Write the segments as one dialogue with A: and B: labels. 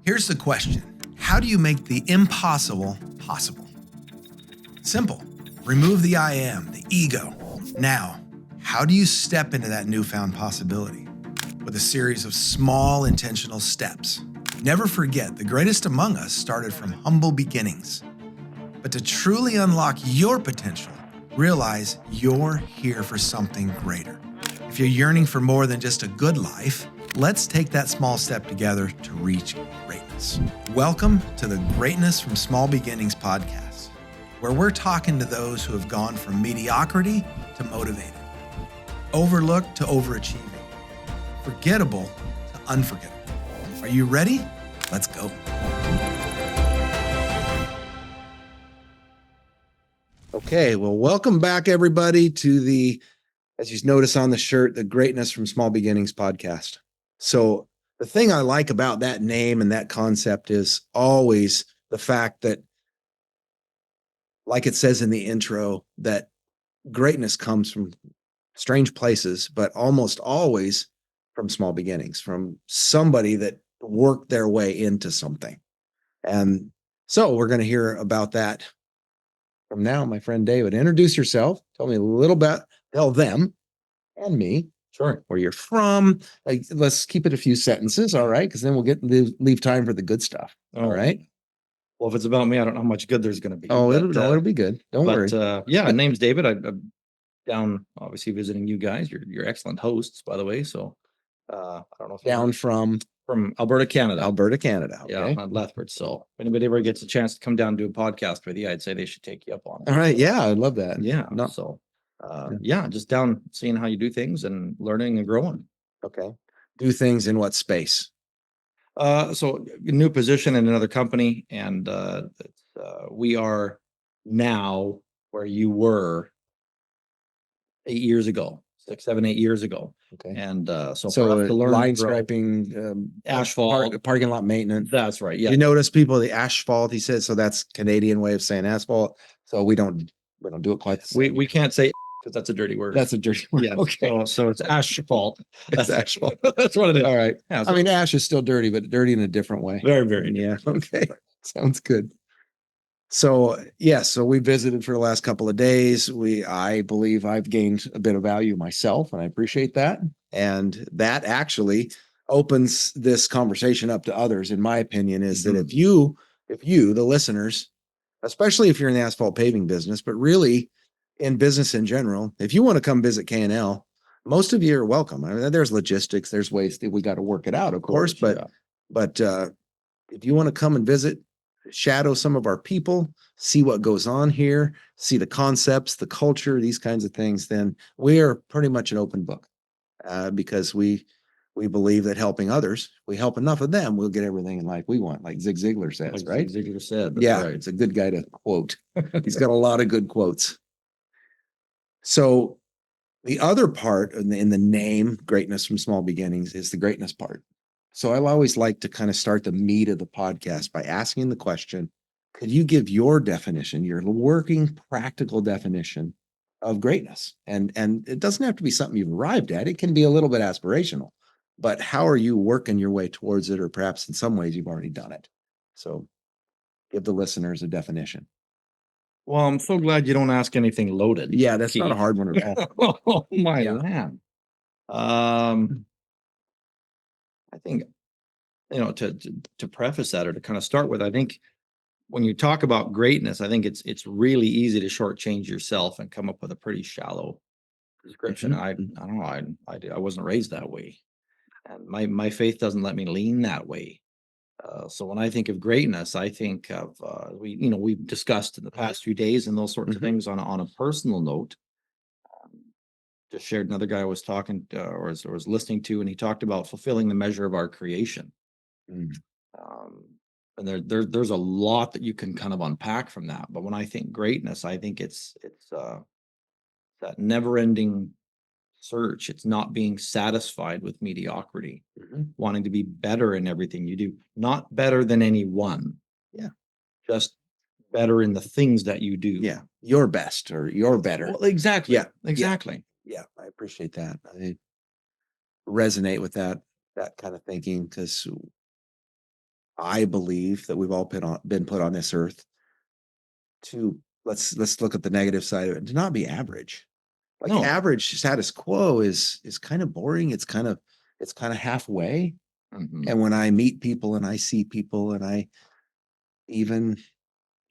A: Here's the question. How do you make the impossible possible? Simple. Remove the I am, the ego. Now, how do you step into that newfound possibility? With a series of small intentional steps. Never forget, the greatest among us started from humble beginnings. But to truly unlock your potential, realize you're here for something greater. If you're yearning for more than just a good life, let's take that small step together to reach greatness. Welcome to the Greatness from Small Beginnings podcast, where we're talking to those who have gone from mediocrity to motivated, overlooked to overachieving, forgettable to unforgettable. Are you ready? Let's go. Okay, well, welcome back, everybody, to the, as you notice on the shirt, the Greatness from Small Beginnings podcast. So the thing I like about that name and that concept is always the fact that, like it says in the intro, that greatness comes from strange places, but almost always from small beginnings, from somebody that worked their way into something. And so we're going to hear about that from now. My friend David, introduce yourself. Tell me a little bit, tell them and me.
B: Sure.
A: Where you're from. Let's keep it a few sentences. All right. Because then we'll leave time for the good stuff. All right.
B: Well, if it's about me, I don't know how much good there's going to be.
A: Oh, it'll be good. Don't worry.
B: Yeah, name's David. I'm down, obviously, visiting you guys. You're excellent hosts, by the way. So I don't know if
A: down from
B: Alberta, Canada.
A: Alberta, Canada. Okay.
B: Yeah, on Lethbridge. So if anybody ever gets a chance to come down and do a podcast with you, I'd say they should take you up on it.
A: All right. Yeah, I love that.
B: Yeah. Just down seeing how you do things and learning and growing.
A: Okay. Do things in what space?
B: So a new position in another company, and we are now where you were 8 years ago, 6, 7, 8 years ago.
A: Okay.
B: And so
A: So
B: for us to learn
A: line
B: and grow,
A: striping,
B: asphalt,
A: parking lot maintenance.
B: That's right. Yeah.
A: You notice people, the asphalt, he says, so that's Canadian way of saying asphalt. So we don't do it quite the same.
B: We can't say because that's a dirty word.
A: That's a dirty word.
B: Yeah. Okay. So it's asphalt.
A: It's asphalt.
B: That's what it is.
A: All right.
B: Yeah,
A: I mean, ash is still dirty, but dirty in a different way.
B: very, very.
A: Yeah. Okay. Sounds good. So yes, so we visited for the last couple of days. I believe I've gained a bit of value myself, and I appreciate that. And that actually opens this conversation up to others, in my opinion, is that if you, the listeners, especially if you're in the asphalt paving business, but really in business in general, if you want to come visit K&L, most of you are welcome. I mean, there's logistics, there's ways that we got to work it out, of course, but if you want to come and visit, shadow some of our people, see what goes on here, see the concepts, the culture, these kinds of things, then we are pretty much an open book because we believe that helping others, we help enough of them, we'll get everything in life we want, like Zig Ziglar says,
B: Like
A: right?
B: Zig Ziglar said.
A: Yeah,
B: right.
A: It's a good guy to quote. He's got a lot of good quotes. So the other part in the name, Greatness from Small Beginnings, is the greatness part. So I'll always like to kind of start the meat of the podcast by asking the question, could you give your definition, your working practical definition of greatness? And it doesn't have to be something you've arrived at. It can be a little bit aspirational, but how are you working your way towards it? Or perhaps in some ways you've already done it. So give the listeners a definition.
B: Well, I'm so glad you don't ask anything loaded.
A: Yeah, that's not a hard one at all.
B: Oh my land. I think, to preface that, or to kind of start with, I think when you talk about greatness, I think it's really easy to shortchange yourself and come up with a pretty shallow description. I don't know. I wasn't raised that way, and my faith doesn't let me lean that way. So when I think of greatness, I think of we've discussed in the past few days and those sorts of things on a personal note. Just shared another guy I was talking or was listening to, and he talked about fulfilling the measure of our creation. And there's a lot that you can kind of unpack from that. But when I think greatness, I think it's that never-ending search. It's not being satisfied with mediocrity, wanting to be better in everything you do, not better than anyone.
A: Yeah,
B: just better in the things that you do.
A: Yeah, your best or your better.
B: Well, exactly.
A: Yeah,
B: exactly.
A: Yeah, I appreciate that. I resonate with that kind of thinking because I believe that we've all been put on this earth to let's look at the negative side of it, to not be average. Like
B: No.
A: average status quo is kind of boring. It's kind of halfway.
B: Mhm.
A: And when I meet people and I see people and I even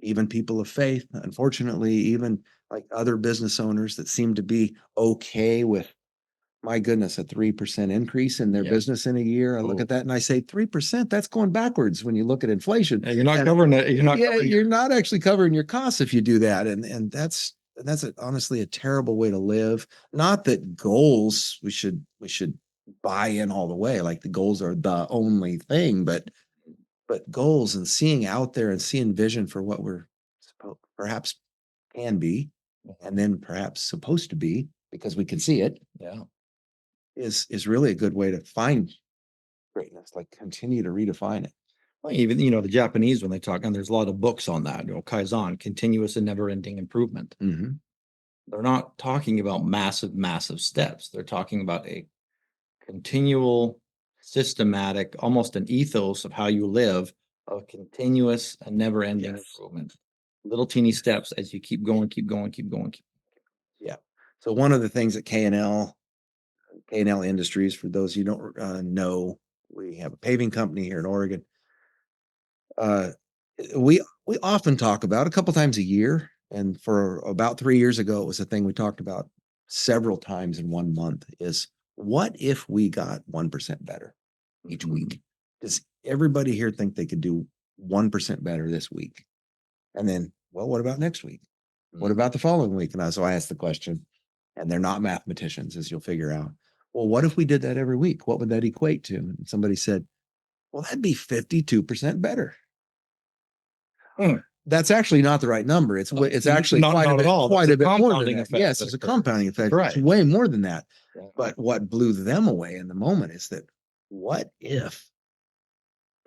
A: even people of faith, unfortunately, even like other business owners that seem to be okay with, my goodness, a 3% increase in their
B: Yeah.
A: business in a year. I look
B: Oh,
A: at that and I say 3%, that's going backwards when you look at inflation.
B: yeah, you're not
A: And
B: covering it. You're not
A: yeah,
B: covering
A: you're not actually covering your costs if you do that. And that's honestly a terrible way to live. Not that goals we should buy in all the way, like the goals are the only thing, but goals and seeing out there and seeing vision for what we're perhaps can be, and then perhaps supposed to be because we can see it,
B: yeah.
A: is really a good way to find greatness, like continue to redefine it.
B: Well, even, the Japanese, when they talk, and there's a lot of books on that, Kaizen, continuous and never ending improvement.
A: Mhm.
B: They're not talking about massive, massive steps. They're talking about a continual, systematic, almost an ethos of how you live, of continuous and never ending
A: Yes.
B: improvement. Little teeny steps as you keep going, keep going, keep going.
A: Yeah. So one of the things that K&L Industries, for those you don't know, we have a paving company here in Oregon. Uh, we often talk about a couple times a year, and for about 3 years ago, it was a thing we talked about several times in 1 month. Is what if we got 1% better each
B: Mhm.
A: week? Does everybody here think they could do 1% better this week? And then, well, what about next week? What
B: Mhm.
A: about the following week? And I asked the question, and they're not mathematicians, as you'll figure out. Well, what if we did that every week? What would that equate to? And somebody said, well, that'd be 52% better.
B: Mm.
A: That's actually not the right number. It's actually
B: Not at all. There's
A: quite
B: a
A: a bit more than
B: compounding
A: that.
B: effect
A: Yes,
B: that
A: it's a
B: occurs.
A: compounding
B: That's
A: effect. It's
B: right.
A: way more than that.
B: Yeah.
A: But what blew them away in the moment is that what if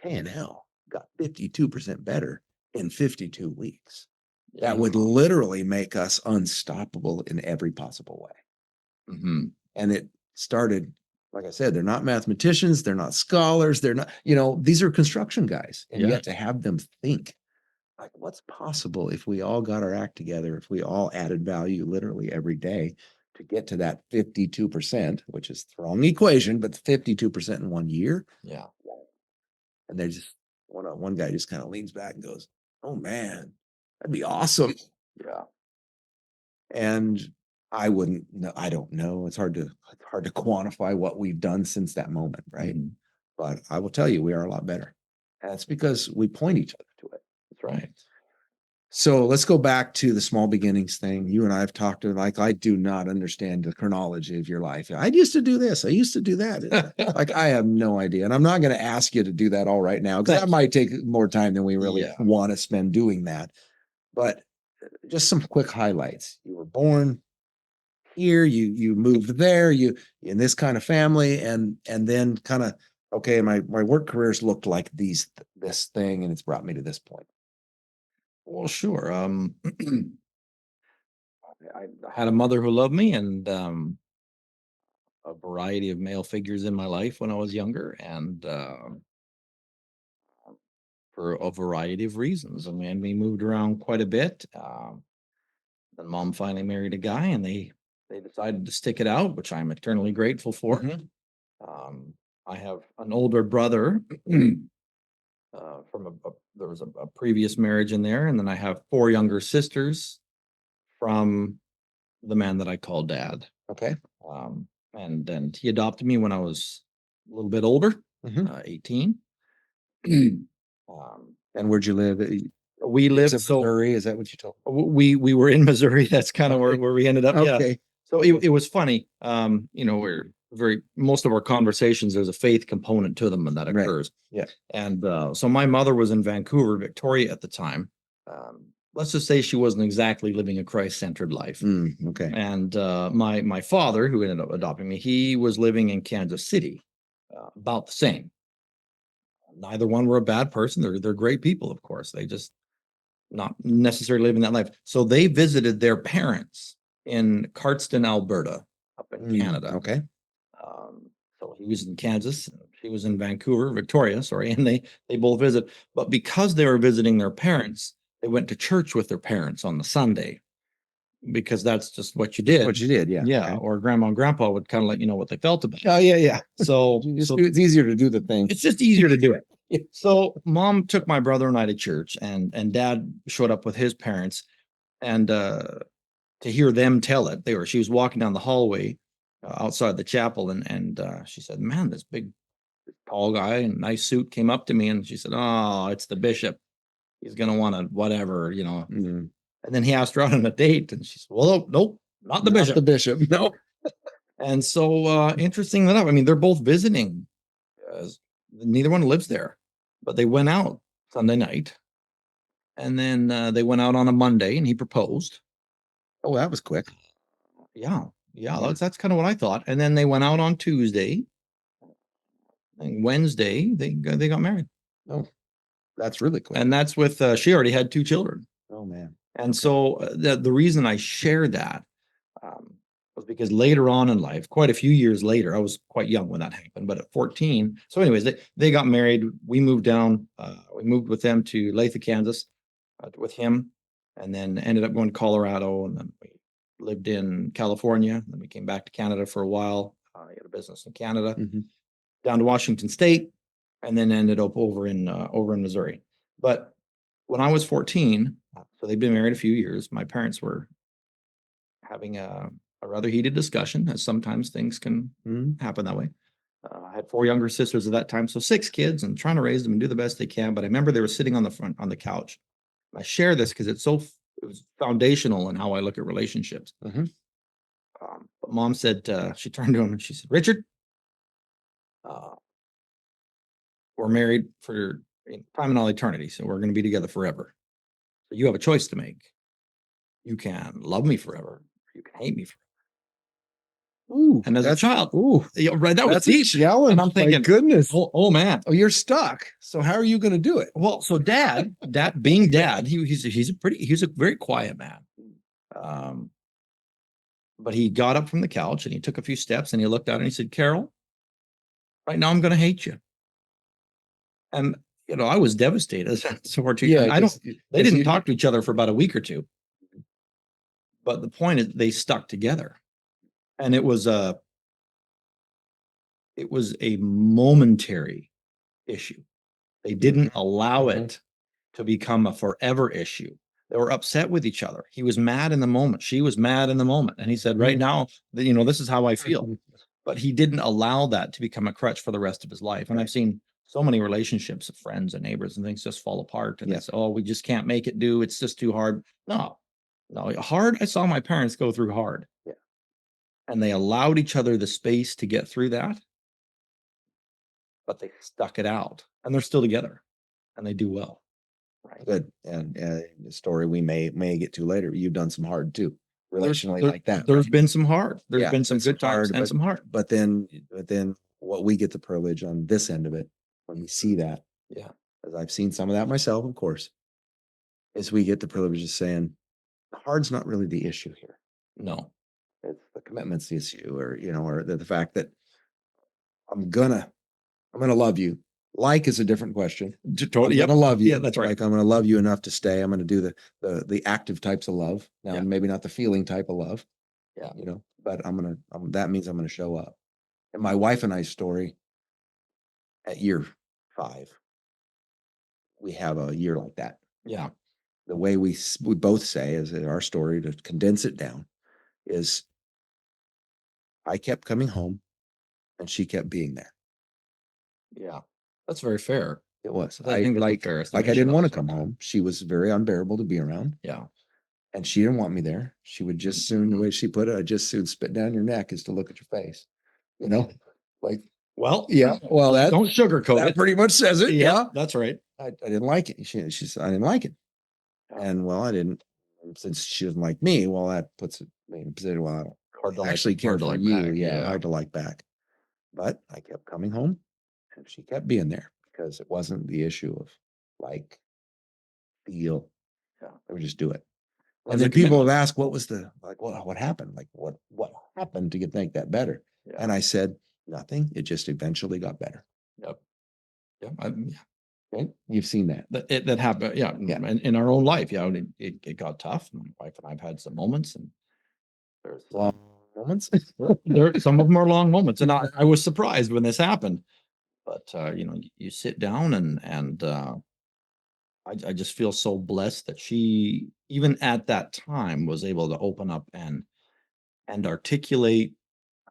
A: K&L got 52% better in 52 weeks? That
B: Yeah.
A: would literally make us unstoppable in every possible way.
B: Mhm.
A: And it started, like I said, they're not mathematicians, they're not scholars, they're not, these are construction guys. And
B: Yeah.
A: yet to have them think, like, what's possible if we all got our act together, if we all added value literally every day to get to that 52%, which is the wrong equation, but 52% in 1 year.
B: Yeah.
A: And they just, one guy just kind of leans back and goes, oh man, that'd be awesome.
B: Yeah.
A: And I wouldn't know, I don't know. It's hard to quantify what we've done since that moment, right?
B: Mhm.
A: But I will tell you, we are a lot better. And it's because we point each other to it.
B: That's right.
A: So let's go back to the small beginnings thing. You and I have talked to, like, I do not understand the chronology of your life. I used to do this. I used to do that. Like, I have no idea. And I'm not going to ask you to do that all right now, because that
B: Thanks.
A: might take more time than we really
B: Yeah.
A: want to spend doing that. But just some quick highlights. You were born here, you moved there, you in this kind of family, and then kind of, okay, my work careers looked like this thing, and it's brought me to this point.
B: Well, sure. I had a mother who loved me, and a variety of male figures in my life when I was younger, and for a variety of reasons. I mean, we moved around quite a bit. Then mom finally married a guy, and they decided to stick it out, which I'm eternally grateful for.
A: Mhm.
B: Um, I have an older brother from there was a previous marriage in there, and then I have four younger sisters from the man that I call dad.
A: Okay.
B: Um, and then he adopted me when I was a little bit older,
A: Mhm.
B: 18. um,
A: And where'd you live?
B: we
A: Is
B: lived
A: it
B: so
A: Missouri? Is that what you told
B: we were in Missouri. That's kind of
A: Okay.
B: where we ended up. Yeah.
A: Okay.
B: So it was funny. We're very most of our conversations, there's a faith component to them and that
A: Right.
B: occurs.
A: Yeah.
B: And so my mother was in Vancouver, Victoria at the time. Let's just say she wasn't exactly living a Christ-centered life.
A: Okay.
B: And my father, who ended up adopting me, he was living in Kansas City, about the same. Neither one were a bad person. They're great people, of course. They just not necessarily living that life. So they visited their parents in Cardston, Alberta, up in Canada.
A: Okay.
B: So he was in Kansas. She was in Vancouver, Victoria, sorry, and they both visit. But because they were visiting their parents, they went to church with their parents on the Sunday because that's just what you did.
A: What you did, yeah.
B: Yeah,
A: Okay.
B: or grandma and grandpa would kind of let you know what they felt about it.
A: Oh, yeah.
B: So,
A: It's easier to do the thing.
B: it's just easier to do it.
A: Yeah.
B: So mom took my brother and I to church, and dad showed up with his parents, and to hear them tell it, she was walking down the hallway outside the chapel, and she said, "Man, this big tall guy in a nice suit came up to me," and she said, "Oh, it's the bishop. He's gonna want to whatever, you know."
A: Mhm.
B: And then he asked her out on a date, and she said, "Well, nope, not the
A: Not
B: bishop."
A: the bishop. No.
B: And so, interesting enough, I mean, they're both visiting. Uh, Neither one lives there, but they went out Sunday night, and then they went out on a Monday, and he proposed.
A: Oh, that was quick.
B: Yeah, yeah, that's kind of what I thought. And then they went out on Tuesday, and Wednesday they got married,
A: Oh, that's really quick.
B: and that's with she already had 2 children.
A: Oh, man.
B: And so the reason I share that um, was because later on in life, quite a few years later, I was quite young when that happened, but at 14. So, anyways, they got married. We moved down. We moved with them to Lathrop, Kansas, with him, and then ended up going to Colorado, and then we lived in California. Then we came back to Canada for a while. I had a business in Canada,
A: Mhm.
B: down to Washington State, and then ended up over in Missouri. But when I was 14, so they've been married a few years. My parents were having a rather heated discussion, as sometimes things can
A: Mhm.
B: happen that way. I had 4 younger sisters at that time, so 6 kids, and trying to raise them and do the best they can. But I remember they were sitting on the couch. I share this because it was foundational in how I look at relationships.
A: Mhm.
B: But mom said she turned to him and she said, "Richard, uh, we're married for time and all eternity, so we're going to be together forever. So you have a choice to make. You can love me forever, or you can hate me forever."
A: Ooh,
B: And as a child, right, that was
A: that's a
B: deep.
A: challenge.
B: And I'm thinking,
A: my goodness.
B: oh man.
A: Oh, you're stuck. So how are you going to do it?
B: Well, so dad, being dad, he's a very quiet man. Um, but he got up from the couch and he took a few steps and he looked out and he said, "Carol, right now I'm going to hate you." And I was devastated. So
A: Yeah,
B: I don't. They didn't
A: you,
B: talk to each other for about a week or two. But the point is, they stuck together, and it was a momentary issue. They didn't allow
A: Mhm.
B: it to become a forever issue. They were upset with each other. He was mad in the moment. She was mad in the moment. And he said, "Right now, this is how I feel."
A: Mhm.
B: But he didn't allow that to become a crutch for the rest of his life. And I've seen so many relationships of friends and neighbors and things just fall apart. And
A: Yeah.
B: they say, "Oh, we just can't make it do. It's just too hard." No, no, hard. I saw my parents go through hard.
A: Yeah.
B: And they allowed each other the space to get through that, but they stuck it out. And they're still together and they do well. Right.
A: Good. And the story we may get to later. You've done some hard too, relationally, like that.
B: There's
A: right?
B: been some hard. There's
A: Yeah,
B: been some good times and some hard.
A: But then what we get the privilege on this end of it, when we see that,
B: Yeah.
A: as I've seen some of that myself, of course, is we get the privilege of saying the hard's not really the issue here.
B: No.
A: It's the commitment's the issue, or or the fact that I'm gonna love you. Like is a different question. I'm
B: Yep.
A: gonna love you.
B: Yeah, that's right.
A: Like I'm gonna love you enough to stay. I'm gonna do the active types of love. Now,
B: Yeah.
A: maybe not the feeling type of love,
B: Yeah.
A: but that means I'm gonna show up. And my wife and I's story at year 5, we have a year like that.
B: Yeah.
A: The way we both say is that our story, to condense it down, is I kept coming home and she kept being there.
B: Yeah. That's very fair.
A: It was.
B: I think that's a fair
A: I
B: estimation
A: didn't
B: of
A: want
B: it
A: to come
B: sometimes.
A: home. She was very unbearable to be around.
B: Yeah.
A: And she didn't want me there. She would just soon, the way she put it, I'd just soon spit down your neck is to look at your face. You know, like,
B: Well,
A: yeah, well,
B: don't sugarcoat it.
A: pretty much says it.
B: Yeah,
A: Yeah.
B: that's right.
A: I didn't like it. She said, I didn't like it. And well, I didn't, since she doesn't like me, well, that puts it in a position, well, I don't
B: Hard to
A: actually care
B: hard to
A: for
B: like
A: you.
B: back.
A: Yeah, hard to like back. But I kept coming home and she kept being there because it wasn't the issue of like, feel.
B: Yeah.
A: They would just do it.
B: Was
A: And
B: a
A: then people
B: commitment.
A: have asked, what was the like, what happened? Like, what happened to get make that better?
B: Yeah.
A: And I said, nothing. It just eventually got better.
B: Yep. Yeah.
A: Right? You've seen that.
B: That happened. Yeah.
A: Yeah.
B: In our own life. Yeah. It got tough. My wife and I've had some moments, and there's
A: Long moments.
B: some of them are long moments. And I was surprised when this happened. But you sit down, and I just feel so blessed that she, even at that time, was able to open up and articulate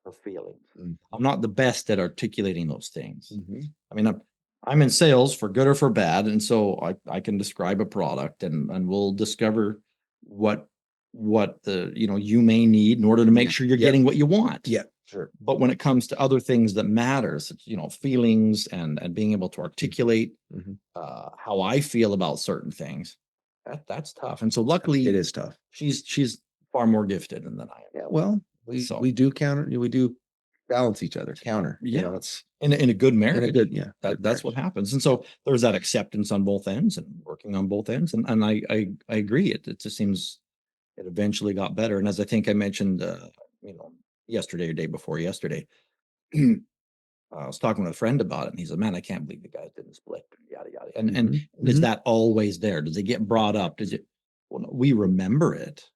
B: her feelings.
A: Mm.
B: I'm not the best at articulating those things.
A: Mhm.
B: I mean, I'm in sales for good or for bad, and so I can describe a product, and we'll discover what the you may need in order to make
A: Yeah.
B: sure you're
A: Yep.
B: getting what you want.
A: Yeah, sure.
B: But when it comes to other things that matter, such, feelings and being able to articulate
A: Mhm.
B: how I feel about certain things, that's tough. And so
A: It
B: luckily
A: is tough.
B: she's far more gifted than I am.
A: Yeah, well,
B: So
A: we do we do balance each other, counter.
B: yeah,
A: It's
B: in a good
A: in
B: marriage,
A: a good, yeah.
B: that's
A: Good marriage.
B: what happens. And so there's that acceptance on both ends and working on both ends. And I agree. It just seems it eventually got better. And as I think I mentioned, you know, yesterday or day before yesterday, I was talking with a friend about it, and he said, "Man, I can't believe the guys didn't split." Yada yada. And
A: Mhm.
B: is
A: Mhm.
B: that always there? Does it get brought up? Does it? Well, no, we remember it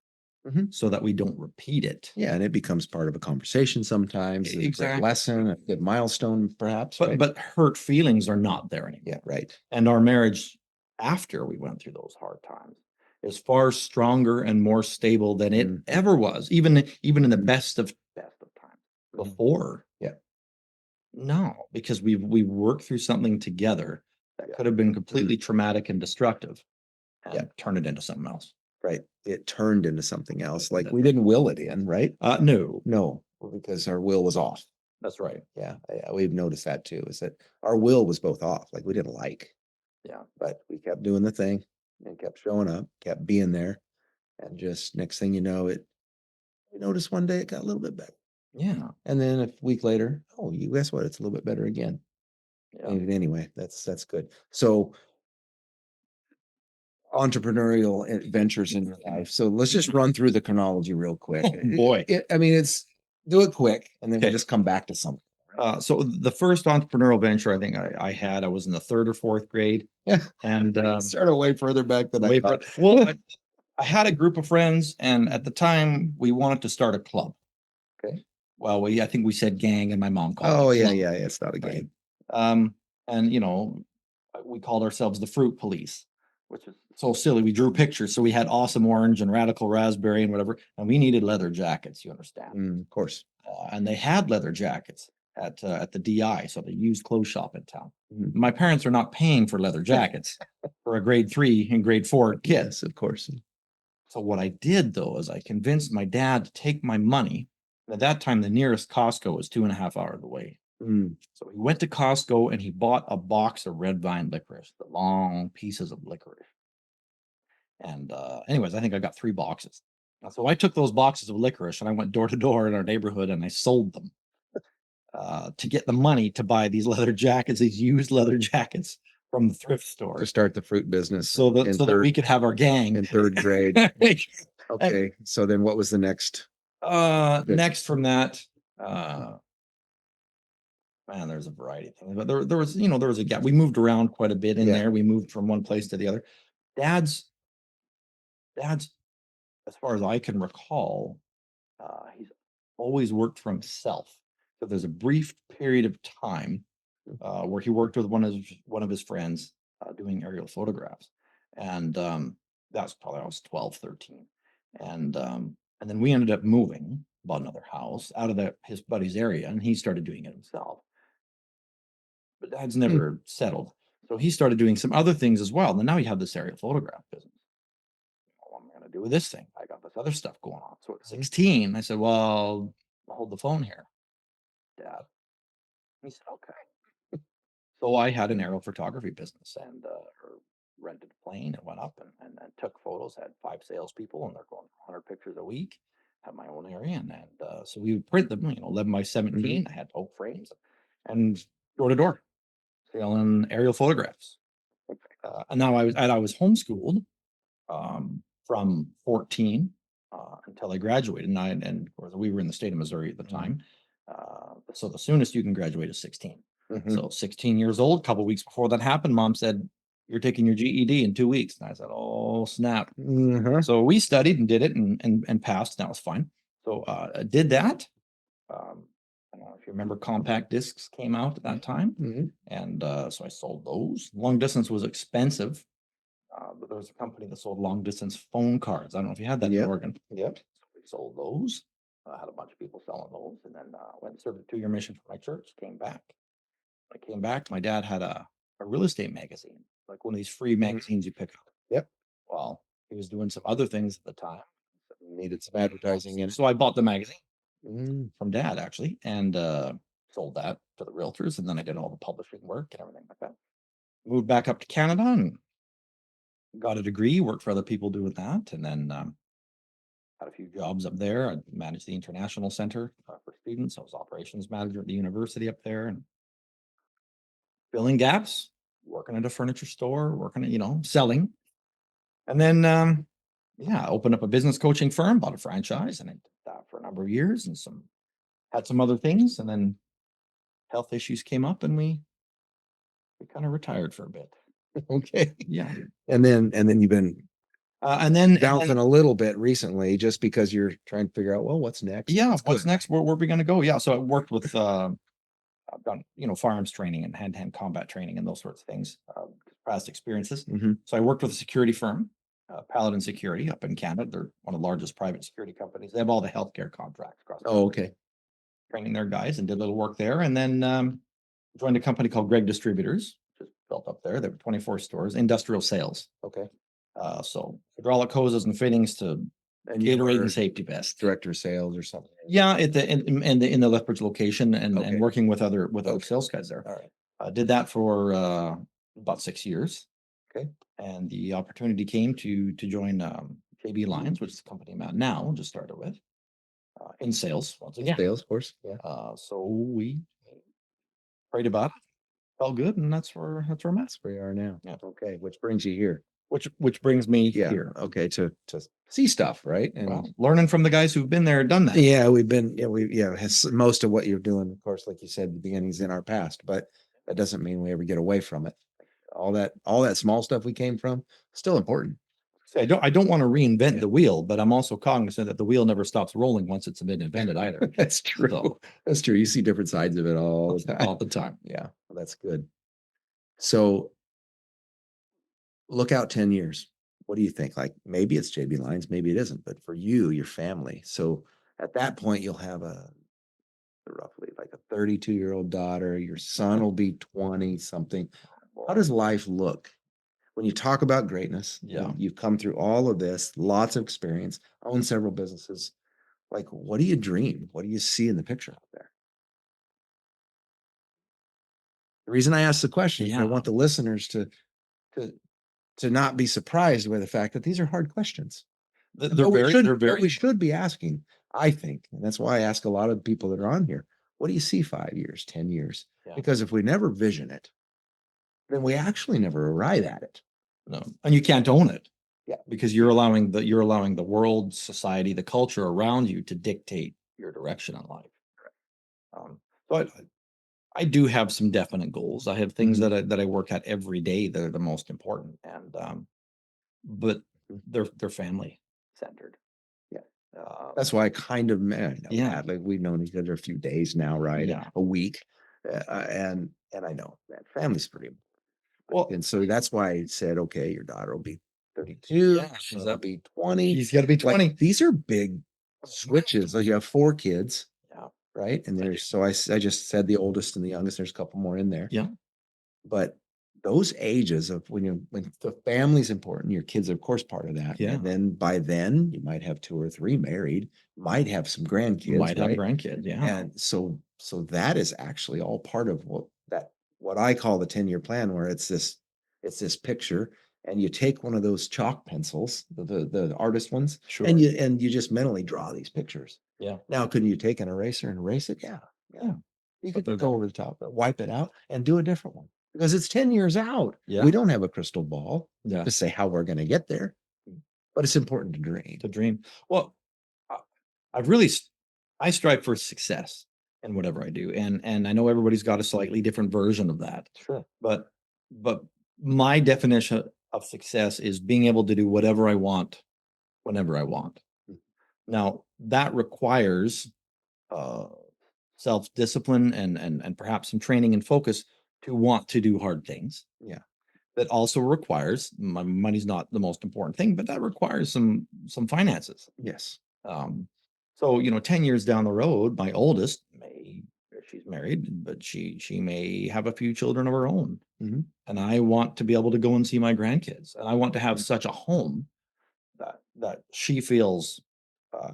A: Mhm.
B: so that we don't repeat it.
A: Yeah, and it becomes part of a conversation sometimes. It's a great
B: Exactly.
A: lesson, a good milestone, perhaps.
B: But
A: Right?
B: but hurt feelings are not there anymore.
A: Yeah, right.
B: And our marriage, after we went through those hard times, is far stronger and more stable than it
A: Mhm.
B: ever was, even in the
A: Mhm.
B: best of times.
A: Mhm.
B: Before,
A: Yeah.
B: no, because we've worked through something together that
A: Yeah.
B: could have been
A: Mhm.
B: completely traumatic and destructive,
A: Yeah.
B: and turn it into something else.
A: Right. It turned into something else. Like we didn't will it in, right?
B: No,
A: No, because our will was off.
B: that's right.
A: Yeah, we've noticed that too, is that our will was both off. Like we didn't like,
B: Yeah,
A: but we kept doing the thing and kept showing up, kept being there. And just next thing you know, we noticed one day it got a little bit better.
B: yeah,
A: And then a week later, oh, you guess what? It's a little bit better again.
B: yeah.
A: And anyway, that's good. So entrepreneurial adventures in your life. So let's just run through the chronology real quick.
B: Oh boy.
A: I mean, it's do it quick, and then we'll
B: Okay.
A: just come back to something.
B: So the first entrepreneurial venture I think I was in the third or fourth grade,
A: Yeah,
B: and
A: started way further back than I
B: way
A: thought.
B: well, I had a group of friends, and at the time we wanted to start a club.
A: Okay.
B: Well, I think we said gang, and my mom called
A: Oh
B: it
A: yeah,
B: club,
A: yeah, yeah. It's not a
B: right?
A: game.
B: And we called ourselves the Fruit Police, which is so silly. We drew pictures, so we had awesome orange and radical raspberry and whatever, and we needed leather jackets. You understand?
A: Of course.
B: And they had leather jackets at the DI, so the used clothes shop in town.
A: Mhm.
B: My parents are not paying for leather jackets for a grade 3 and grade 4 kid.
A: Yes, of course.
B: So what I did though is I convinced my dad to take my money. At that time, the nearest Costco was 2.5 hours away.
A: Mm.
B: So he went to Costco and he bought a box of red vine licorice, the long pieces of licorice. And anyways, I think I got 3 boxes. So I took those boxes of licorice and I went door to door in our neighborhood and I sold them to get the money to buy these leather jackets, these used leather jackets from the thrift
A: To
B: store,
A: start the fruit business
B: so that we could have our gang.
A: in third grade.
B: And,
A: Okay. So then what was the next?
B: next from that, uh, man, there's a variety of things, but there was a gap. We moved around quite a bit in
A: Yeah.
B: there. We moved from one place to the other. Dad's dad's, as far as I can recall, he's always worked for himself. So there's a brief period of time where he worked with one of his friends doing aerial photographs, and that's probably I was 12, 13, and then we ended up moving, bought another house out of his buddy's area, and he started doing it himself. But Dad's
A: Mm.
B: never settled, so he started doing some other things as well. And now you have this aerial photograph business. What am I going to do with this thing? I got this other stuff going on. So at 16, I said, "Well, I'll hold the phone here, Dad." He said, "Okay." So I had an aerial photography business and rented a plane and went up and took photos. Had 5 salespeople and they're going 100 pictures a week. Had my own area and so we would print them, 11 by 17. I had oak frames and door to door selling aerial photographs. And now I was homeschooled from 14 until I graduated. And of course we were in the state of Missouri at the time. So the soonest you can graduate is 16.
A: Mhm.
B: So 16 years old, a couple weeks before that happened, mom said, "You're taking your GED in 2 weeks." And I said, "Oh, snap."
A: Mhm.
B: So we studied and did it and passed. And that was fine. So I did that. I don't know if you remember, compact discs came out at that time.
A: Mhm.
B: And so I sold those. Long distance was expensive, but there was a company that sold long distance phone cards. I don't know if you had that in
A: Yep.
B: Oregon.
A: Yep.
B: So we sold those. I had a bunch of people selling those, and then went and served a 2-year mission for my church. Came back. When I came back, my dad had a real estate magazine, like one of these free
A: Mhm.
B: magazines you pick up.
A: Yep.
B: Well, he was doing some other things at the time,
A: Needed some advertising in it.
B: so I bought the magazine
A: Mm.
B: from dad actually, and sold that to the realtors, and then I did all the publishing work and everything like that. Moved back up to Canada and got a degree, worked for other people doing that, and then had a few jobs up there. I managed the international center for students. I was operations manager at the university up there, and filling gaps, working at a furniture store, working at, selling. And then, yeah, opened up a business coaching firm, bought a franchise, and I did that for a number of years, and had some other things, and then health issues came up, and we kind of retired for a bit.
A: Okay.
B: Yeah,
A: And then you've been
B: and then
A: bouncing a little bit recently just because you're trying to figure out, well, what's next?
B: yeah,
A: That's
B: what's
A: good.
B: next? Where are we going to go? Yeah, so I worked with I've done, firearms training and hand-to-hand combat training and those sorts of things, past experiences.
A: Mhm.
B: So I worked with a security firm, Paladin Security up in Canada. They're one of the largest private security companies. They have all the healthcare contracts across the
A: Oh,
B: country,
A: okay.
B: training their guys, and did a little work there. And then joined a company called Greg Distributors, just built up there. There were 24 stores, industrial sales.
A: Okay.
B: So hydraulic hoses and fittings to
A: And you
B: Gatorade
A: were
B: and safety vests.
A: director of sales or something.
B: Yeah, at the in the Lethbridge location, and
A: Okay.
B: working with other
A: Okay.
B: sales guys there.
A: All right.
B: Did that for about 6 years,
A: Okay.
B: and the opportunity came to join JB Lines, which is the company I'm at now. Just started with in sales once again.
A: Sales, of course. Yeah.
B: So we prayed about it, felt good, and that's where I'm at.
A: That's where you are now.
B: Yeah.
A: Okay. Which brings you here.
B: Which brings me
A: Yeah.
B: here.
A: Okay. To see stuff, right? And
B: Well, learning from the guys who've been there, done that.
A: yeah, has most of what you're doing, of course, like you said, the beginning's in our past, but that doesn't mean we ever get away from it. All that small stuff we came from, still important.
B: So I don't want to reinvent
A: Yeah.
B: the wheel, but I'm also cognizant that the wheel never stops rolling once it's been invented either.
A: That's true.
B: So,
A: That's true. You see different sides of it all the time.
B: all the time.
A: Yeah, well, that's good. So look out 10 years. What do you think? Like maybe it's JB Lines, maybe it isn't, but for you, your family. So at that point, you'll have a roughly like a 32-year-old daughter. Your son will be 20 something. How does life look when you talk about greatness?
B: Yeah.
A: You've come through all of this, lots of experience, own several businesses. Like, what do you dream? What do you see in the picture out there? The reason I ask the question is I
B: Yeah.
A: want the listeners to to not be surprised by the fact that these are hard questions.
B: They're
A: But we
B: very,
A: should,
B: they're
A: what
B: very,
A: we should be asking, I think, and that's why I ask a lot of people that are on here, what do you see 5 years, 10 years?
B: yeah,
A: Because if we never vision it, then we actually never arrive at it.
B: no, and you can't own it.
A: Yeah.
B: Because you're allowing the world, society, the culture around you to dictate your direction in life. So I do have some definite goals. I have things
A: Mhm.
B: that I work at every day that are the most important, and but they're family centered.
A: Yeah.
B: Uh,
A: That's why I kind of, man,
B: Yeah.
A: Matt, like we've known each other a few days now, right?
B: Yeah.
A: A week. And I know that family's pretty important.
B: Well,
A: And so that's why I said, okay, your daughter will be 32,
B: Yeah,
A: son will be 20.
B: he's got to be 20.
A: Like these are big switches. Like you have 4 kids,
B: Yeah.
A: right? And
B: I do.
A: there's so I just said the oldest and the youngest. There's a couple more in there.
B: Yeah.
A: But those ages of when the family's important, your kids are of course part of that.
B: Yeah.
A: And then by then you might have 2 or 3 married, might have some grandkids,
B: Might have
A: right?
B: grandkids. Yeah.
A: And so that is actually all part of what I call the 10-year plan, where it's this picture, and you take one of those chalk pencils, the artist ones,
B: Sure.
A: and you just mentally draw these pictures.
B: Yeah.
A: Now, couldn't you take an eraser and erase it? Yeah.
B: Yeah.
A: You
B: But
A: could
B: they're
A: go
B: there.
A: over the top, wipe it out, and do a different one because it's 10 years out.
B: Yeah.
A: We don't have a crystal ball
B: Yeah.
A: to say how we're going to get there, but it's important to dream.
B: To dream. Well, I- I've really, I strive for success, in whatever I do. And I know everybody's got a slightly different version of that.
A: Sure.
B: But my definition of success is being able to do whatever I want whenever I want.
A: Mm.
B: Now that requires uh, self-discipline and perhaps some training and focus to want to do hard things.
A: Yeah.
B: That also requires money's not the most important thing, but that requires some finances.
A: Yes.
B: Um, so 10 years down the road, my oldest she's married, but she may have a few children of her own.
A: Mhm.
B: And I want to be able to go and see my grandkids. And I want to have such a home that she feels uh,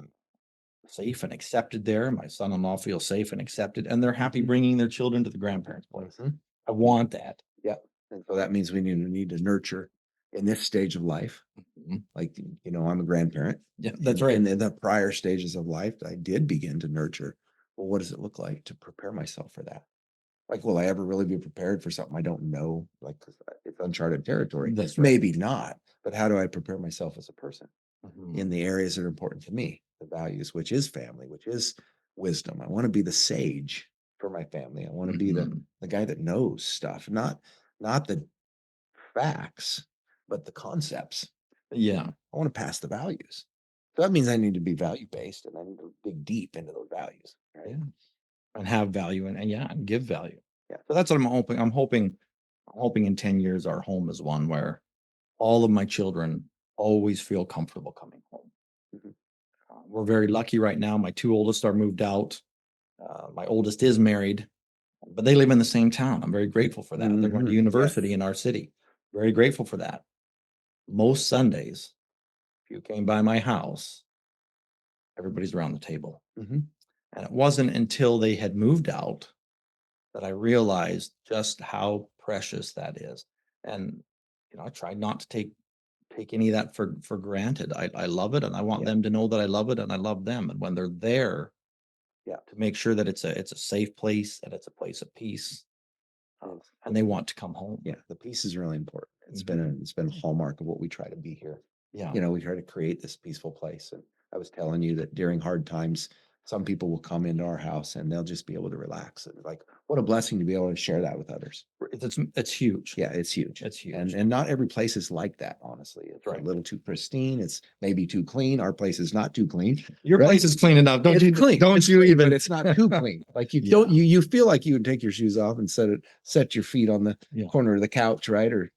B: safe and accepted there. My son-in-law feels safe and accepted, and they're happy
A: Mhm.
B: bringing their children to the grandparents' place.
A: Mhm.
B: I want that.
A: Yeah. And so that means we need to nurture in this stage of life.
B: Mhm.
A: Like, I'm a grandparent.
B: Yeah, that's right.
A: In the prior stages of life, I did begin to nurture. Well, what does it look like to prepare myself for that? Like, will I ever really be prepared for something I don't know? Like, 'cause it's uncharted territory.
B: That's right.
A: Maybe not, but how do I prepare myself as a person
B: Mhm.
A: in the areas that are important to me, the values, which is family, which is wisdom? I want to be the sage for my family. I want to be
B: Mhm.
A: the guy that knows stuff, not the facts, but the concepts.
B: Yeah.
A: I want to pass the values. So that means I need to be value based and I need to dig deep into those values. Right.
B: Yeah. And have value and yeah, and give value.
A: Yeah.
B: So that's what I'm hoping. I'm hoping in 10 years our home is one where all of my children always feel comfortable coming home.
A: Mhm.
B: We're very lucky right now. My two oldest are moved out. My oldest is married, but they live in the same town. I'm very grateful for that. They're going to
A: Mhm.
B: university
A: Yes.
B: in our city. Very grateful for that. Most Sundays, if you came by my house, everybody's around the table.
A: Mhm.
B: And it wasn't until they had moved out that I realized just how precious that is. And I tried not to take any of that for granted. I love it and I want
A: Yeah.
B: them to know that I love it and I love them. And when they're there
A: Yeah.
B: to make sure that it's a safe place and it's a place of peace,
A: Yes.
B: and they want to come home.
A: Yeah. The peace is really important.
B: Mhm.
A: It's been a hallmark of what we try to be here.
B: Yeah.
A: We try to create this peaceful place. And I was telling you that during hard times, some people will come into our house and they'll just be able to relax. And like, what a blessing to be able to share that with others.
B: It's huge.
A: Yeah, it's huge.
B: It's huge.
A: And not every place is like that, honestly. It's
B: Right.
A: a little too pristine. It's maybe too clean. Our place is not too clean.
B: Your
A: Right?
B: place is clean enough. Don't
A: It's
B: you
A: clean.
B: don't
A: It's
B: you
A: clean,
B: even
A: but it's not too clean. Like you
B: Yeah.
A: don't you feel like you would take your shoes off and set your feet on the
B: Yeah.
A: corner of the couch, right? Or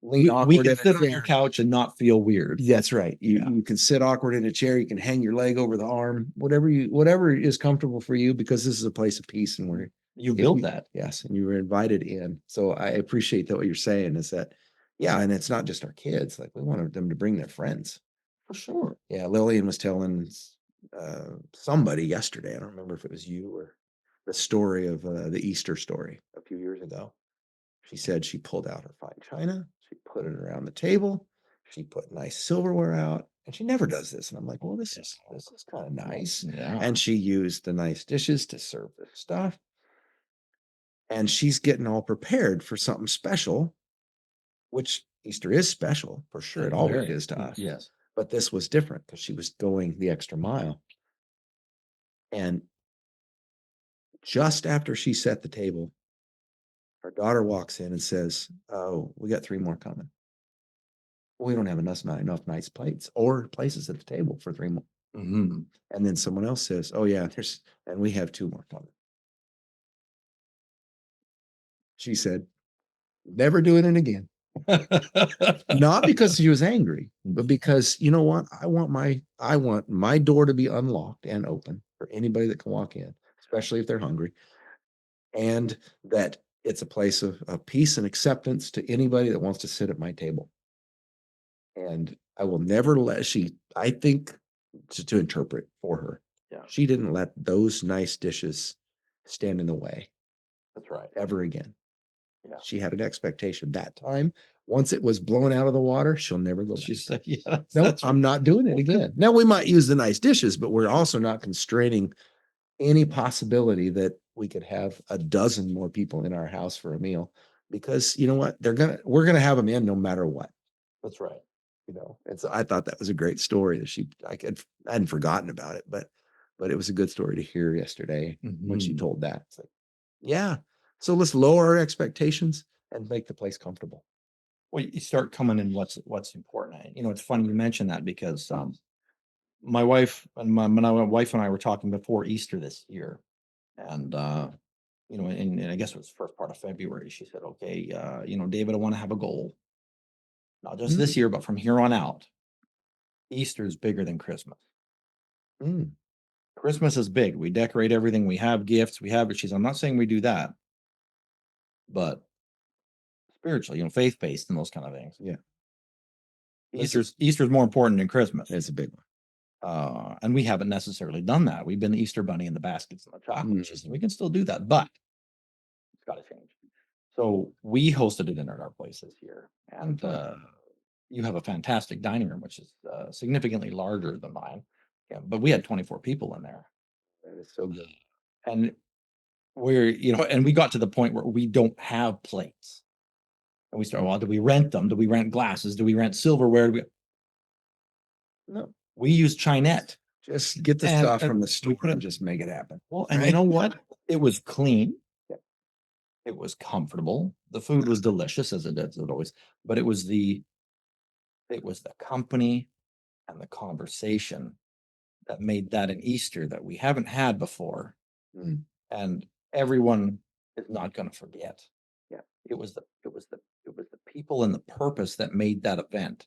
A: lean
B: We
A: awkward
B: can
A: in
B: sit
A: a
B: on your
A: chair.
B: couch and not feel weird.
A: That's right.
B: Yeah.
A: You can sit awkward in a chair. You can hang your leg over the arm, whatever is comfortable for you, because this is a place of peace and where
B: You
A: if
B: built
A: you
B: that.
A: yes, and you were invited in. So I appreciate that what you're saying is that, yeah, and it's not just our kids. Like we wanted them to bring their friends.
B: For sure.
A: Yeah, Lillian was telling somebody yesterday. I don't remember if it was you or the story of the Easter story a few years ago. She said she pulled out her fine china, she put it around the table, she put nice silverware out, and she never does this. And I'm like, well, this is kind of nice.
B: Yeah.
A: And she used the nice dishes to serve the stuff. And she's getting all prepared for something special, which Easter is special for sure. It always
B: Very.
A: is to us.
B: Yes.
A: But this was different because she was going the extra mile. And just after she set the table, her daughter walks in and says, oh, we got three more coming. We don't have enough nice plates or places at the table for three more.
B: Mhm.
A: And then someone else says, oh, yeah, and we have two more coming. She said, never doing it again. Not because she was angry, but because you know what? I want my door to be unlocked and open for anybody that can walk in, especially if they're hungry. And that it's a place of peace and acceptance to anybody that wants to sit at my table. And I will never I think to interpret for her.
B: Yeah.
A: She didn't let those nice dishes stand in the way
B: That's right.
A: ever again.
B: Yeah.
A: She had an expectation that time. Once it was blown out of the water, she'll never go back.
B: She said, yeah,
A: No, I'm not doing it again. Now we might use the nice dishes, but we're also not constraining any possibility that we could have a dozen more people in our house for a meal because you know what? We're gonna have them in no matter what.
B: That's right.
A: And so I thought that was a great story that I hadn't forgotten about it, but but it was a good story to hear yesterday when she
B: Mhm.
A: told that. It's like, yeah. So let's lower our expectations and make the place comfortable.
B: Well, you start coming in what's important. It's funny you mentioned that because my wife and my wife and I were talking before Easter this year, and and I guess it was first part of February. She said, "Okay, David, I want to have a goal, not just
A: Mm,
B: this year, but from here on out. Easter is bigger than Christmas.
A: mm,
B: Christmas is big. We decorate everything. We have gifts. We have it." She's, "I'm not saying we do that, but spiritually, faith based and those kind of things.
A: yeah,
B: Easter's more important than Christmas."
A: it's a big one.
B: And we haven't necessarily done that. We've been the Easter bunny in the baskets and the chocolate. She said,
A: Mm,
B: "We can still do that, but it's got to change." So we hosted a dinner at our place this year, and you have a fantastic dining room, which is significantly larger than mine. Yeah, but we had 24 people in there,
A: that is so good.
B: and and we got to the point where we don't have plates, and we started. Well, do we rent them? Do we rent glasses? Do we rent silverware?
A: No,
B: We use Chinette,
A: just get the
B: and,
A: stuff from the
B: we
A: store
B: put
A: and
B: it.
A: just make it happen.
B: Well, and you
A: Right?
B: know what? It was clean.
A: Yeah.
B: It was comfortable. The food was delicious as it always, but it was the company and the conversation that made that an Easter that we haven't had before,
A: Mm,
B: and everyone is not going to forget.
A: yeah.
B: It was the people and the purpose that made that event,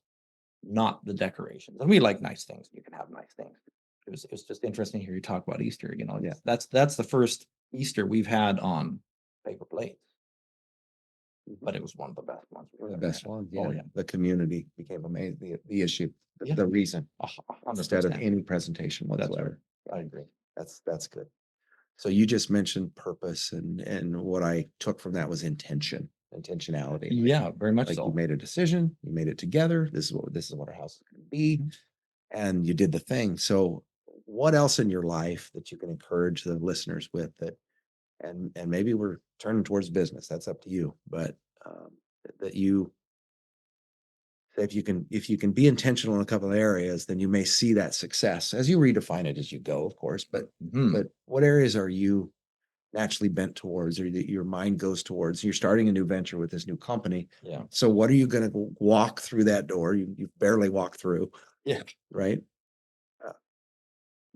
B: not the decorations. And we like nice things. You can have nice things. It was just interesting to hear you talk about Easter.
A: Yeah.
B: That's the first Easter we've had on paper plates, but it was one of the best ones we've
A: One of
B: ever
A: the best
B: had.
A: ones.
B: Oh
A: Yeah.
B: yeah,
A: The community became amazing. The issue,
B: yeah,
A: the reason,
B: 100%.
A: instead of any presentation
B: That's right.
A: whatsoever.
B: I agree.
A: That's good. So you just mentioned purpose, and what I took from that was intentionality.
B: Yeah, very much
A: Like you
B: so.
A: made a decision, you made it together. This is what our house is going to be,
B: Mhm.
A: and you did the thing. So what else in your life that you can encourage the listeners with that, and maybe we're turning towards business. That's up to you, but that you if you can be intentional in a couple of areas, then you may see that success as you redefine it as you go, of course. But
B: Mhm.
A: but what areas are you naturally bent towards, or that your mind goes towards? You're starting a new venture with this new company.
B: Yeah.
A: So what are you going to walk through that door? You've barely walked through,
B: Yeah.
A: right? Uh,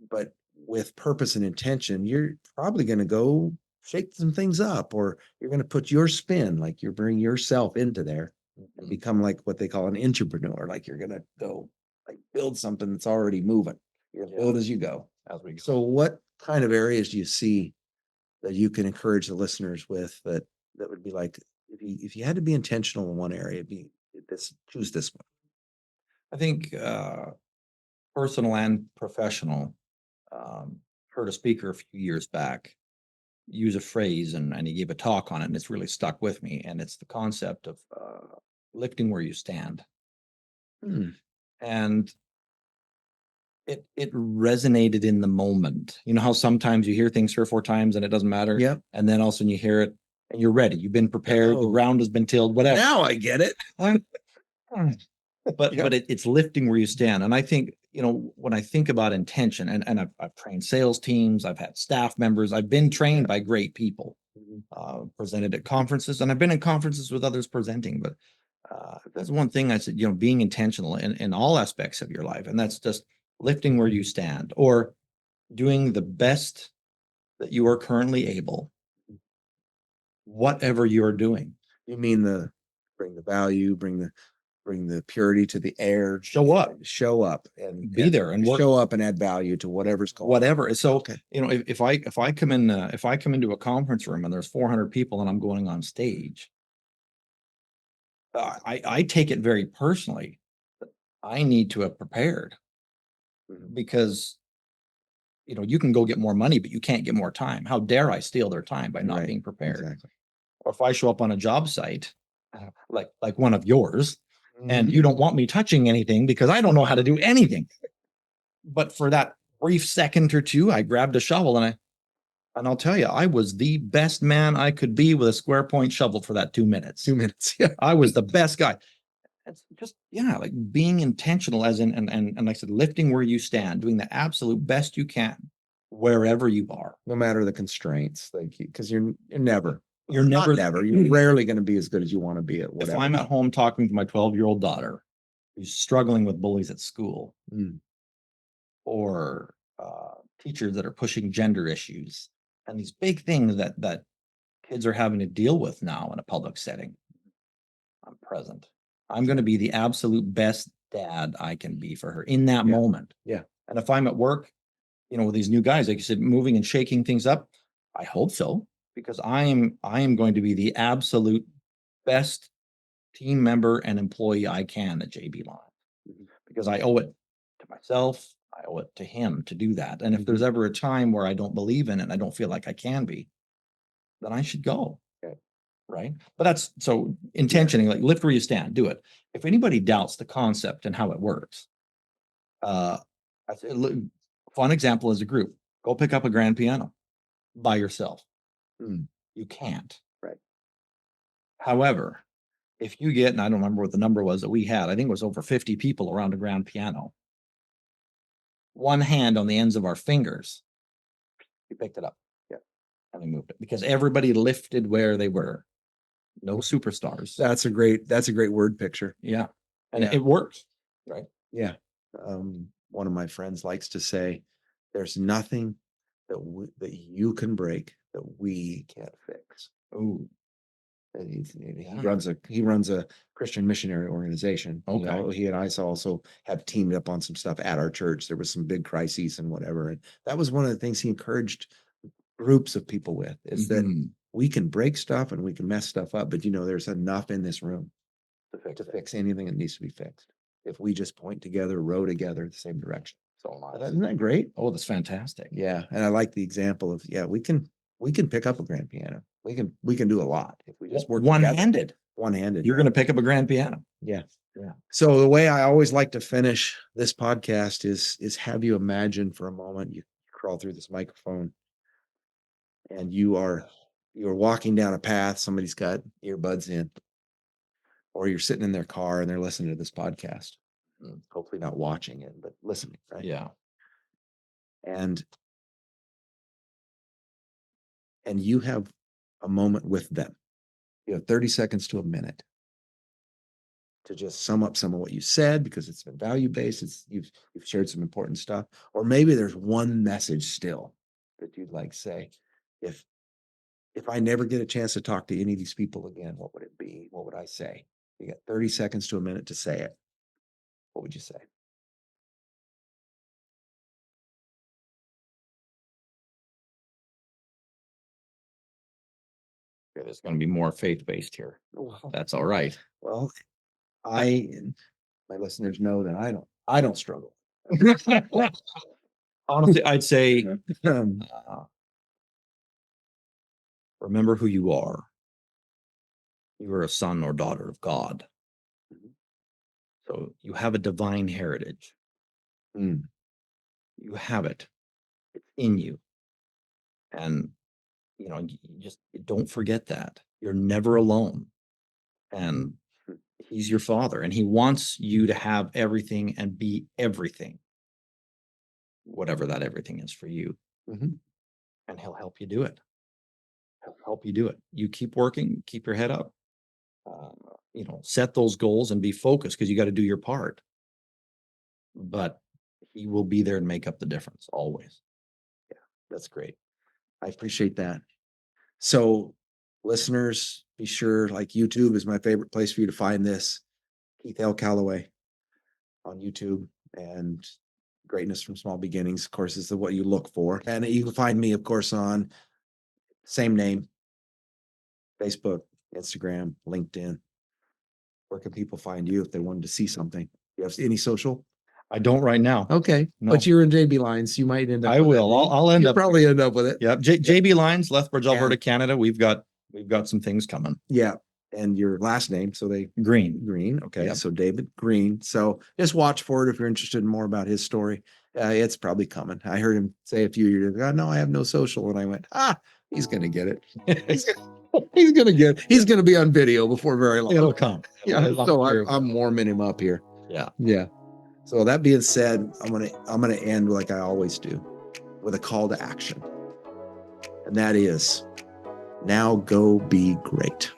A: but with purpose and intention, you're probably going to go shake some things up, or you're going to put your spin, like you're bringing yourself into there and
B: Mhm.
A: become like what they call an entrepreneur. Like you're going to go like build something that's already moving. You're going to
B: Yeah.
A: build as you go.
B: As we go.
A: So what kind of areas do you see that you can encourage the listeners with, that would be like, if you had to be intentional in one area, it'd be this, choose this one.
B: I think personal and professional. Heard a speaker a few years back use a phrase, and he gave a talk on it, and it's really stuck with me. And it's the concept of lifting where you stand.
A: Hmm.
B: And it resonated in the moment. You know how sometimes you hear things 3 or 4 times and it doesn't matter,
A: Yep.
B: and then all of a sudden you hear it and you're ready. You've been prepared. The
A: Oh,
B: ground has been tilled. Whatever.
A: now I get it.
B: But
A: Yep.
B: it's lifting where you stand. And I think, when I think about intention, and I've trained sales teams, I've had staff members, I've been trained by great people,
A: Mhm.
B: presented at conferences, and I've been in conferences with others presenting. But that's one thing I said, being intentional in all aspects of your life. And that's just lifting where you stand, or doing the best that you are currently able, whatever you're doing.
A: You mean bring the value, bring the purity to the air,
B: Show up,
A: show up, and
B: be there, and work.
A: show up and add value to whatever's going on.
B: Whatever. So,
A: Okay.
B: if I come in, if I come into a conference room and there's 400 people and I'm going on stage, I take it very personally. I need to have prepared,
A: Mhm.
B: because you can go get more money, but you can't get more time. How dare I steal their time by not
A: Right.
B: being prepared?
A: Exactly.
B: Or if I show up on a job site, like one of yours, and
A: Mhm.
B: you don't want me touching anything because I don't know how to do anything. But for that brief second or two, I grabbed a shovel, and I'll tell you, I was the best man I could be with a square point shovel for that 2 minutes.
A: 2 minutes. Yeah.
B: I was the best guy. It's just, yeah, like being intentional, as in, and like I said, lifting where you stand, doing the absolute best you can, wherever you are.
A: No matter the constraints, like, because you're never,
B: You're
A: not
B: never,
A: never, you're rarely going to be as good as you want to be at
B: if
A: whatever.
B: I'm at home talking to my 12-year-old daughter who's struggling with bullies at school,
A: Mm,
B: or teachers that are pushing gender issues and these big things that kids are having to deal with now in a public setting, I'm present. I'm going to be the absolute best dad I can be for her in that
A: Yeah.
B: moment.
A: Yeah.
B: And if I'm at work, with these new guys, like you said, moving and shaking things up, I hope so, because I am going to be the absolute best team member and employee I can at JB Line, because I owe it to myself. I owe it to him to do that. And if there's ever a time where I don't believe in it and I don't feel like I can be, then I should go.
A: Okay.
B: Right. But that's so intentioning, like lift where you stand, do it. If anybody doubts the concept and how it works, I say, fun example is a group. Go pick up a grand piano by yourself.
A: Mm,
B: You can't.
A: right.
B: However, if you get, and I don't remember what the number was that we had, I think it was over 50 people around a grand piano. One hand on the ends of our fingers, we picked it up.
A: Yeah.
B: And we moved it because everybody lifted where they were. No superstars.
A: That's a great word picture.
B: Yeah. And
A: Yeah.
B: it works. Right.
A: Yeah. One of my friends likes to say, there's nothing that you can break that we can't fix.
B: Oh,
A: And he
B: Yeah.
A: runs a Christian missionary organization.
B: Okay.
A: He and I also have teamed up on some stuff at our church. There was some big crises and whatever. And that was one of the things he encouraged groups of people with, is that
B: Mhm.
A: we can break stuff and we can mess stuff up, but there's enough in this room to fix anything that needs to be fixed. If we just point together, row together the same direction.
B: So nice.
A: Isn't that great?
B: Oh, that's fantastic.
A: Yeah. And I like the example of, we can pick up a grand piano. We can do a lot if we just work together.
B: One-handed.
A: One-handed.
B: You're going to pick up a grand piano.
A: Yeah.
B: Yeah.
A: So the way I always like to finish this podcast is have you imagine for a moment you crawl through this microphone and you're walking down a path, somebody's got earbuds in, or you're sitting in their car and they're listening to this podcast. Hopefully not watching it, but listening, right?
B: Yeah.
A: And you have a moment with them. You have 30 seconds to a minute to just sum up some of what you said, because it's been value-based. You've shared some important stuff. Or maybe there's one message still that you'd like to say. If I never get a chance to talk to any of these people again, what would it be? What would I say? You got 30 seconds to a minute to say it. What would you say?
B: Okay, there's going to be more faith-based here.
A: Well,
B: That's all right.
A: well, my listeners know that I don't struggle.
B: Honestly, I'd say
A: Um,
B: remember who you are. You are a son or daughter of God.
A: Mhm.
B: So you have a divine heritage.
A: mm,
B: You have it. It's in you. And, you just don't forget that. You're never alone. And he's your father, and he wants you to have everything and be everything, whatever that everything is for you.
A: mhm.
B: And he'll help you do it. He'll help you do it. You keep working, keep your head up. Set those goals and be focused, because you got to do your part. But he will be there and make up the difference always.
A: That's great. I appreciate that. So, listeners, be sure, like, YouTube is my favorite place for you to find this. Keith L. Callaway on YouTube, and Greatness from Small Beginnings, of course, is what you look for. And you can find me, of course, on same name, Facebook, Instagram, LinkedIn. Where can people find you if they wanted to see something? You have any social?
B: I don't right now.
A: Okay.
B: No.
A: But you're in JB Lines. You might end up.
B: I
A: with
B: will.
A: that.
B: I'll end
A: You'll
B: up.
A: probably end up with it.
B: Yeah. JB Lines, Lethbridge, Alberta,
A: And-
B: Canada. We've got some things coming.
A: Yeah. And your last name. So
B: Green.
A: Okay.
B: Yep.
A: So David Green. So just watch for it if you're interested in more about his story. It's probably coming. I heard him say a few years ago, no, I have no social. And I went, he's going to get it. He's going to be on video before very long.
B: It'll come.
A: Yeah. So I'm warming him up here.
B: Yeah.
A: Yeah. So that being said, I'm gonna end like I always do, with a call to action. And that is, now go be great.